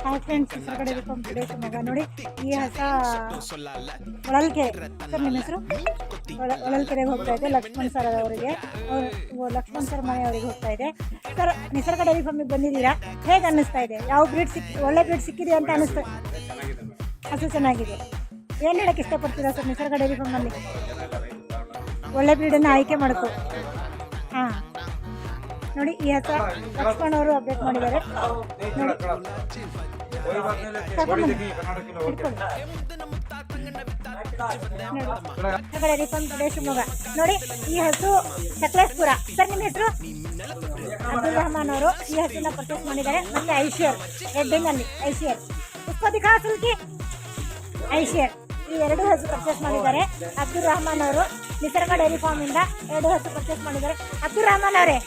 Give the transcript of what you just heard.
Hi friends, ಹೊರಗಡೆ today Shivamogga. ನೋಡಿ, ಈ ಹಸ ಹೊಳಲ್ಕೆರೆ. ಸರ್, ನಿಮ್ಮ ಹೆಸರು? ಹೊಳಲ್ಕೆರೆಗೆ ಹೋಗ್ತಾ ಇದೆ. ಲಕ್ಷ್ಮಣ್ ಸರ್ ಅವರಿಗೆ, ಲಕ್ಷ್ಮಣ್ ಸರ್ ಮನೆಯವರಿಗೆ ಹೋಗ್ತಾ ಇದೆ. ಸರ್, ನಿಸರ್ಗ ಡೈರಿ ಫಾರ್ಮಿಗೆ ಬಂದಿದ್ದೀರಾ, ಹೇಗೆ ಅನ್ನಿಸ್ತಾ ಇದೆ? ಯಾವ ಬ್ರೀಡ್ ಒಳ್ಳೆ ಬ್ರೀಡ್ ಸಿಕ್ಕಿದೆ ಅಂತ ಅನ್ನಿಸ್ತಾ? ಹಸು ಚೆನ್ನಾಗಿದೆ. ಏನು ಹೇಳಕ್ಕೆ ಇಷ್ಟಪಡ್ತೀರಾ ಸರ್? ನಿಸರ್ಗ ಡೈರಿ ಫಾರ್ಮಲ್ಲಿ ಒಳ್ಳೆ ಬ್ರೀಡನ್ನು ಆಯ್ಕೆ ಮಾಡ್ಕೊ. ಹಾಂ, ನೋಡಿ, ಈ ಹಸ ಲಕ್ಷ್ಮಣ್ ಅವರು ಅಪ್ಡೇಟ್ ಮಾಡಿದ್ದಾರೆ. ನೋಡಿ, ಶಿವಮೊಗ್ಗ. ನೋಡಿ, ಈ ಹಸು ಸಕಲೇಶ್ಪುರ. ಸರ್, ನಿಮ್ಮ ಹೆಸರು? ಅಬ್ದುಲ್ ರಹಮಾನ್ ಅವರು ಈ ಹಸುನ ಪರ್ಚೇಸ್ ಮಾಡಿದ್ದಾರೆ. ಮತ್ತೆ ಐಶಿಯರ್ ಹೆಡ್ಡಿಂಗಲ್ಲಿ ಐಶಿಯರ್ ಉತ್ಪತ್ತಿ ಸುಲ್ಕಿ ಐಶಿಯರ್ ಈ ಎರಡು ಹಸು ಪರ್ಚೇಸ್ ಮಾಡಿದ್ದಾರೆ. ಅಬ್ದುಲ್ ರಹಮಾನ್ ಅವರು ನಿಸರ್ಗ ಡೈರಿ ಫಾರ್ಮ್ ಇಂದ ಎರಡು ಹಸು ಪರ್ಚೇಸ್ ಮಾಡಿದ್ದಾರೆ. ಅಬ್ದುಲ್ ರಹಮಾನ್ ಅವರೇ,